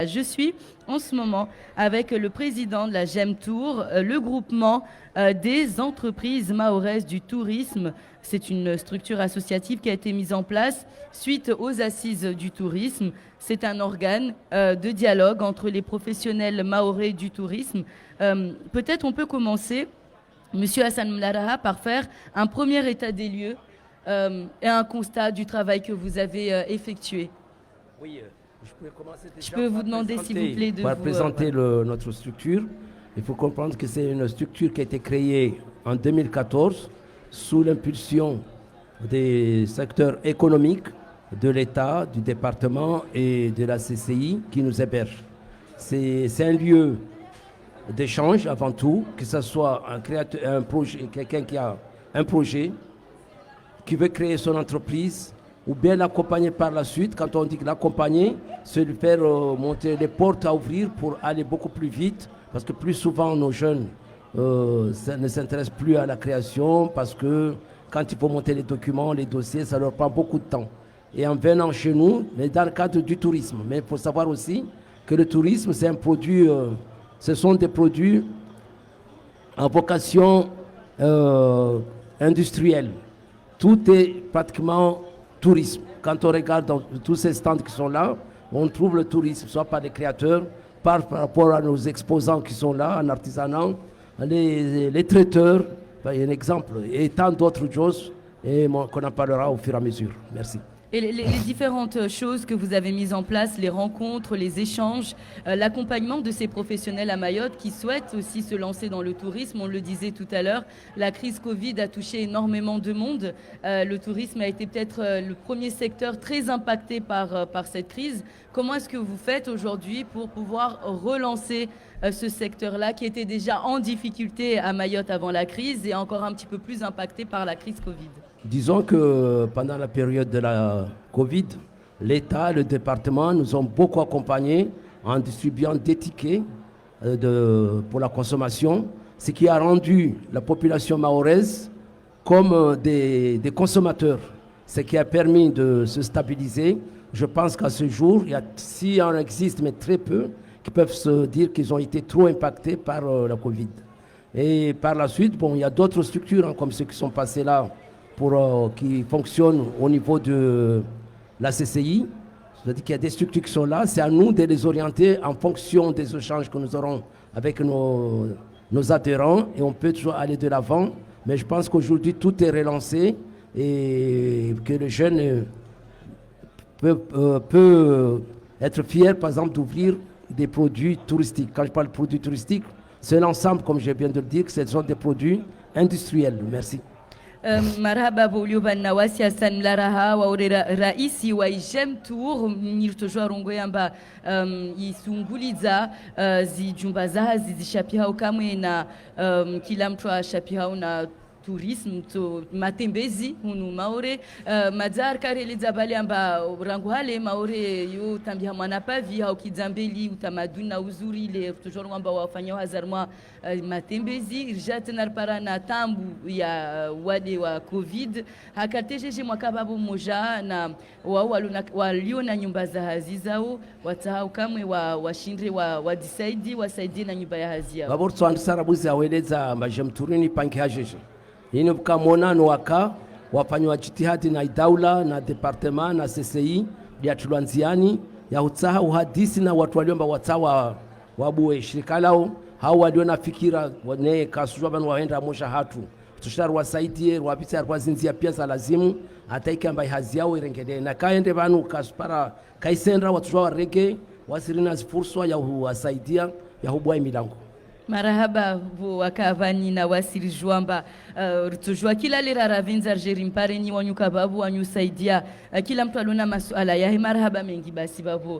Je suis en ce moment avec le président de la GEM Tour, le groupement des entreprises mahoraises du tourisme. C'est une structure associative qui a été mise en place suite aux assises du tourisme. C'est un organe de dialogue entre les professionnels mahorais du tourisme. Peut-être on peut commencer, Monsieur Hassan Mlaraha, par faire un premier état des lieux et un constat du travail que vous avez effectué. Oui, je peux commencer déjà Je peux vous demander, s'il vous plaît, de par vous... présenter notre structure. Il faut comprendre que c'est une structure qui a été créée en 2014 sous l'impulsion des secteurs économiques de l'État, du département et de la CCI qui nous héberge. C'est un lieu d'échange avant tout, que ce soit un créateur, un projet, quelqu'un qui a un projet, qui veut créer son entreprise, ou bien l'accompagner par la suite. Quand on dit l'accompagner, c'est lui faire monter les portes à ouvrir pour aller beaucoup plus vite, parce que plus souvent nos jeunes ne s'intéressent plus à la création, parce que quand il faut monter les documents, les dossiers, ça leur prend beaucoup de temps. Et en venant chez nous, mais dans le cadre du tourisme. Mais il faut savoir aussi que le tourisme, c'est un produit, ce sont des produits à vocation industrielle. Tout est pratiquement tourisme. Quand on regarde dans tous ces stands qui sont là, on trouve le tourisme, soit par les créateurs, par rapport à nos exposants qui sont là, en artisanat, les traiteurs, il y a un exemple, et tant d'autres choses, et qu'on en parlera au fur et à mesure. Merci. Et les différentes choses que vous avez mises en place, les rencontres, les échanges, l'accompagnement de ces professionnels à Mayotte qui souhaitent aussi se lancer dans le tourisme. On le disait tout à l'heure, la crise Covid a touché énormément de monde. Le tourisme a été peut-être le premier secteur très impacté par cette crise. Comment est-ce que vous faites aujourd'hui pour pouvoir relancer ce secteur-là qui était déjà en difficulté à Mayotte avant la crise et encore un petit peu plus impacté par la crise Covid? Disons que pendant la période de la Covid, l'État, le département nous ont beaucoup accompagnés en distribuant des tickets pour la consommation, ce qui a rendu la population mahoraise comme des consommateurs, ce qui a permis de se stabiliser. Je pense qu'à ce jour, s'il en existe, mais très peu, qui peuvent se dire qu'ils ont été trop impactés par la Covid. Et par la suite, bon, il y a d'autres structures comme ceux qui sont passés là, qui fonctionnent au niveau de la CCI. C'est-à-dire qu'il y a des structures qui sont là. C'est à nous de les orienter en fonction des échanges que nous aurons avec nos adhérents et on peut toujours aller de l'avant. Mais je pense qu'aujourd'hui, tout est relancé et que le jeune peut être fier, par exemple, d'ouvrir des produits touristiques. Quand je parle de produits touristiques, c'est l'ensemble, comme je viens de le dire, que ce sont des produits industriels. Merci. Marhaba Bouliouban Nawasi Hassan Mlaraha raisi wa GEM Tour nirtojua rongo yamba isunguliza zijumba zaha zizishapihau kamwe na kila mtu ashapihau na tourisme to matembezi hunu maore mazar kareleza bali amba rangu hale maore yo tambia mwana pavi au kizambeli utamaduni na uzuri ile toujours amba wafanya hazarmwa matembezi irjatnar para na tambu ya wade wa Covid hakatejeje mwakababu moja na walio na nyumba za hazi zao watahau kamwe washindre wadisaidi wasaidie na nyumba ya hazi yao babor tswanda sarabuzi aweleza GEM Tour ni panki hajeje ini mkamona waka wafanywa jitihadi na idaula na departement na CCI ya Tulwanziani ya utsaha uhadisi na watu waliomba watawa wabue shirika lao hao waliona fikira wane kasujwa banu waenda mosha hatu tushar wasaidie wapita rwazinzia pia za lazimu ataika ambaye hazi yao irengede na kaende banu kaspara kaisendra watujwa warege wasirina fursa ya wasaidia ya hubwa milango. Marahaba wakavani na wasiri juamba rutujua kila lera ravinza mpare ni wanyuka babu wanyusaidia kila mtu alona masuala ya marahaba mengi basi babu